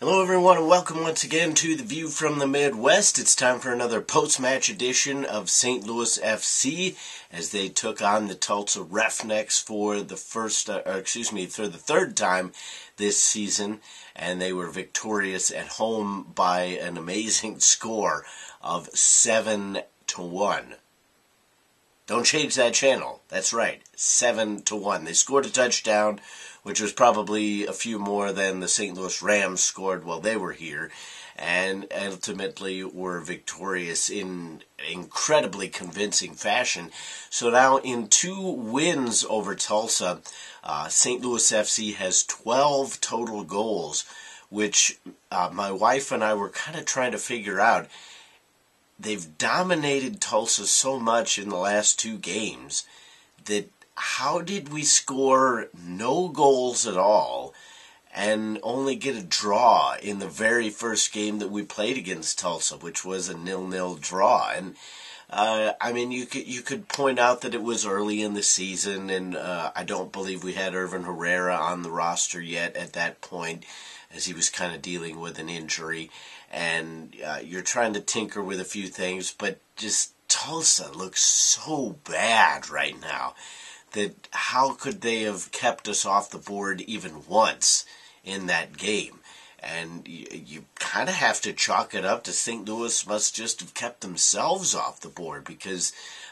Hello everyone and welcome once again to The View from the Midwest. It's time for another post-match edition of St. Louis FC as they took on the Tulsa Roughnecks for the third time this season, and they were victorious at home by an amazing score of 7-1. Don't change that channel. That's right, 7-1. They scored a touchdown, which was probably a few more than the St. Louis Rams scored while they were here, and ultimately were victorious in incredibly convincing fashion. So now in 2 wins over Tulsa, St. Louis FC has 12 total goals, which my wife and I were kind of trying to figure out. They've dominated Tulsa so much in the last 2 games that how did we score no goals at all and only get a draw in the very first game that we played against Tulsa, which was a 0-0 draw? And you could point out that it was early in the season, and I don't believe we had Irvin Herrera on the roster yet at that point, as he was kind of dealing with an injury, and you're trying to tinker with a few things, but just Tulsa looks so bad right now that how could they have kept us off the board even once in that game? And you kind of have to chalk it up to St. Louis must just have kept themselves off the board, because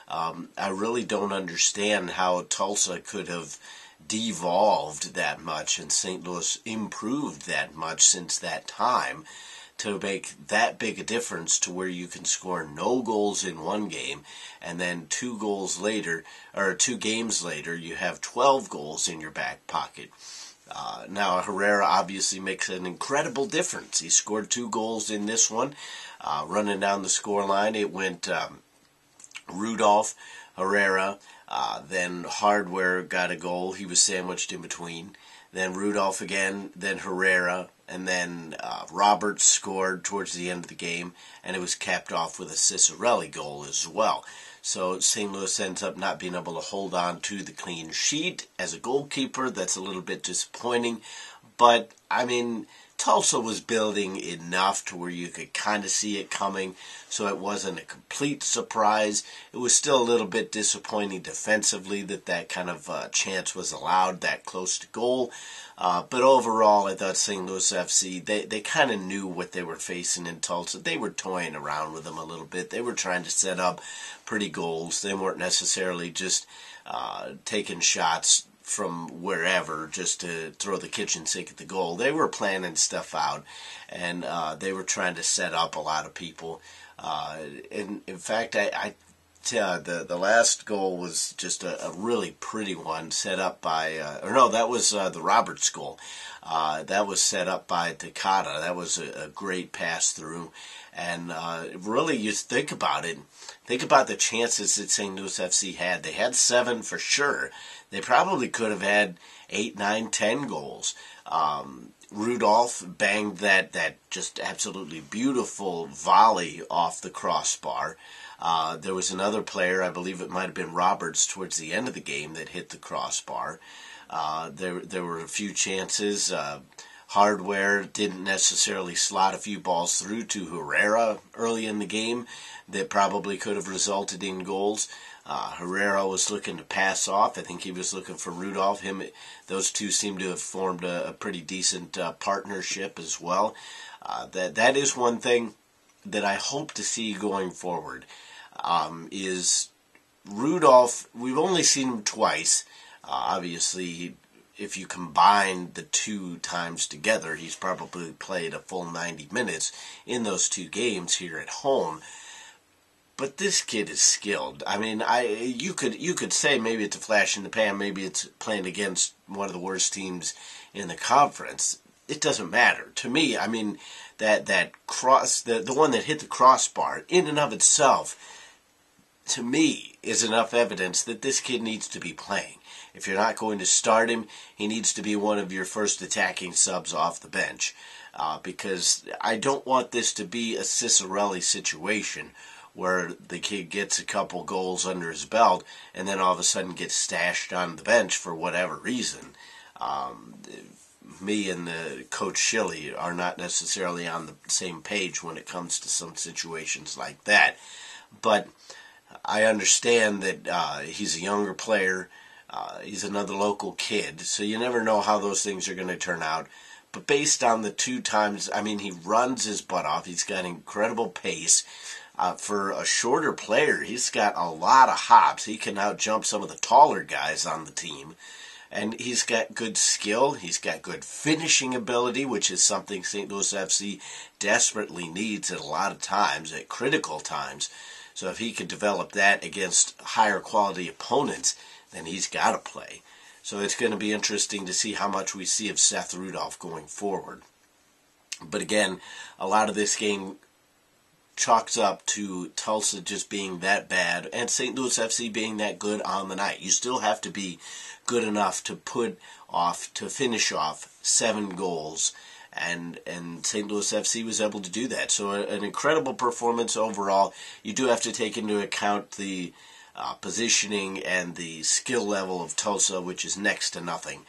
I really don't understand how Tulsa could have devolved that much and St. Louis improved that much since that time to make that big a difference to where you can score no goals in one game, and then 2 games later you have 12 goals in your back pocket. Now Herrera obviously makes an incredible difference. He scored 2 goals in this one. Running down the score line, it went Rudolph, Herrera, then Hardware got a goal. He was sandwiched in between. Then Rudolph again, then Herrera, and then Roberts scored towards the end of the game, and it was capped off with a Cicerelli goal as well. So St. Louis ends up not being able to hold on to the clean sheet. As a goalkeeper, that's a little bit disappointing, but Tulsa was building enough to where you could kind of see it coming, so it wasn't a complete surprise. It was still a little bit disappointing defensively that kind of chance was allowed that close to goal. But overall, I thought St. Louis FC, they kind of knew what they were facing in Tulsa. They were toying around with them a little bit. They were trying to set up pretty goals. They weren't necessarily just taking shots from wherever just to throw the kitchen sink at the goal. They were planning stuff out, and they were trying to set up a lot of people. In fact, the last goal was just a really pretty one set up by, that was the Roberts goal. That was set up by Takata. That was a great pass through. And really, you think about it, think about the chances that St. Louis FC had. They had 7 for sure. They probably could have had 8, 9, 10 goals. Rudolph banged that just absolutely beautiful volley off the crossbar. There was another player, I believe it might have been Roberts, towards the end of the game that hit the crossbar. There were a few chances. Hardware didn't necessarily slot a few balls through to Herrera early in the game that probably could have resulted in goals. Herrera was looking to pass off. I think he was looking for Rudolph. Those two seem to have formed a pretty decent partnership as well. That is one thing that I hope to see going forward, is Rudolph. We've only seen him twice. Obviously, if you combine the 2 times together, he's probably played a full 90 minutes in those 2 games here at home. But this kid is skilled. You could say maybe it's a flash in the pan, maybe it's playing against one of the worst teams in the conference. It doesn't matter. To me, that cross, the one that hit the crossbar, in and of itself, to me, is enough evidence that this kid needs to be playing. If you're not going to start him, he needs to be one of your first attacking subs off the bench. Because I don't want this to be a Cicerelli situation where the kid gets a couple goals under his belt and then all of a sudden gets stashed on the bench for whatever reason. me and Coach Shilley are not necessarily on the same page when it comes to some situations like that. But I understand that he's a younger player. He's another local kid, so you never know how those things are going to turn out. But based on the 2 times, I mean, he runs his butt off. He's got incredible pace. For a shorter player, he's got a lot of hops. He can out-jump some of the taller guys on the team. And he's got good skill. He's got good finishing ability, which is something St. Louis FC desperately needs at a lot of times, at critical times. So if he could develop that against higher quality opponents, then he's got to play. So it's going to be interesting to see how much we see of Seth Rudolph going forward. But again, a lot of this game chalks up to Tulsa just being that bad and St. Louis FC being that good on the night. You still have to be good enough to finish off 7 goals, and St. Louis FC was able to do that. So an incredible performance overall. You do have to take into account the positioning and the skill level of Tulsa, which is next to nothing.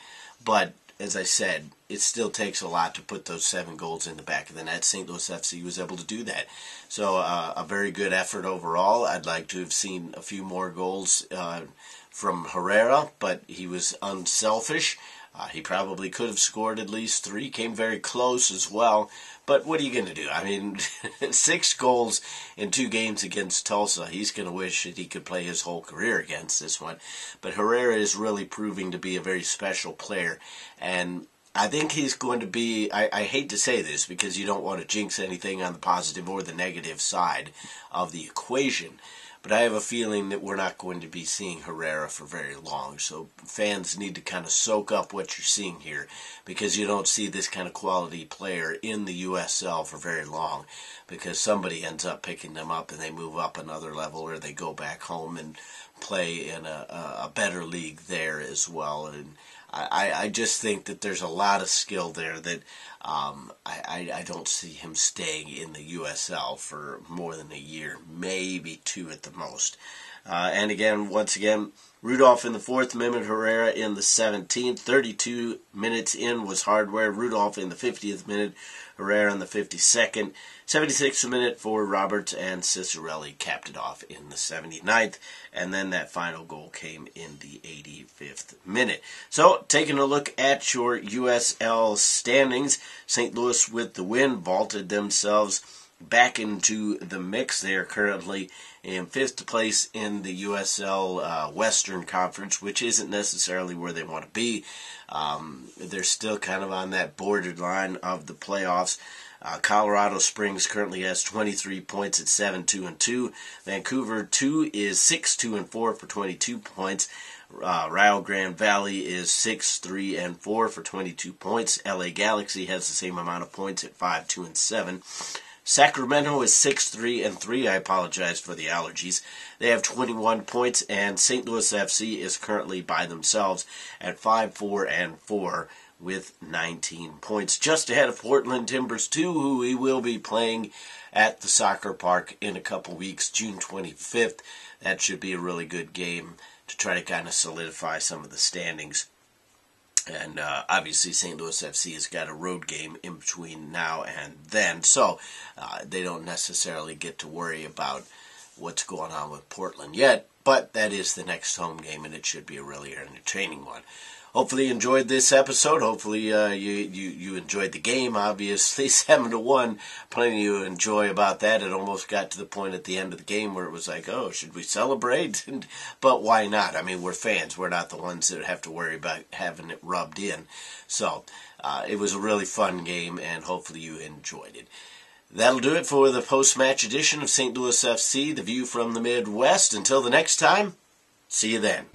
But as I said, it still takes a lot to put those 7 goals in the back of the net. St. Louis FC was able to do that. So a very good effort overall. I'd like to have seen a few more goals from Herrera, but he was unselfish. He probably could have scored at least 3, came very close as well. But what are you going to do? I mean, 6 goals in 2 games against Tulsa. He's going to wish that he could play his whole career against this one. But Herrera is really proving to be a very special player. And I think he's going to be, I hate to say this because you don't want to jinx anything on the positive or the negative side of the equation. But I have a feeling that we're not going to be seeing Herrera for very long. So fans need to kind of soak up what you're seeing here, because you don't see this kind of quality player in the USL for very long, because somebody ends up picking them up and they move up another level, or they go back home and play in a better league there as well. And I just think that there's a lot of skill there that I don't see him staying in the USL for more than a year, maybe 2 at the most. And again, once again, Rudolph in the 4th minute, Herrera in the 17th. 32 minutes in was Hardware. Rudolph in the 50th minute, Herrera in the 52nd. 76th minute for Roberts, and Cicerelli capped it off in the 79th. And then that final goal came in the 85th minute. So, taking a look at your USL standings, St. Louis with the win vaulted themselves back into the mix. They are currently in 5th place in the USL Western Conference, which isn't necessarily where they want to be. They're still kind of on that borderline of the playoffs. Colorado Springs currently has 23 points at 7-2-2. Vancouver 2 is 6-2-4 for 22 points. Rio Grande Valley is 6-3-4 for 22 points. LA Galaxy has the same amount of points at 5-2-7. Sacramento is 6-3-3. I apologize for the allergies. They have 21 points, and St. Louis FC is currently by themselves at 5-4-4 with 19 points, just ahead of Portland Timbers 2, who we will be playing at the soccer park in a couple weeks, June 25th. That should be a really good game to try to kind of solidify some of the standings. And obviously St. Louis FC has got a road game in between now and then, so they don't necessarily get to worry about what's going on with Portland yet, but that is the next home game, and it should be a really entertaining one. Hopefully you enjoyed this episode. Hopefully you enjoyed the game, obviously. 7-1, plenty to enjoy about that. It almost got to the point at the end of the game where it was like, oh, should we celebrate? But why not? I mean, we're fans. We're not the ones that have to worry about having it rubbed in. So it was a really fun game, and hopefully you enjoyed it. That'll do it for the post-match edition of St. Louis FC, the view from the Midwest. Until the next time, see you then.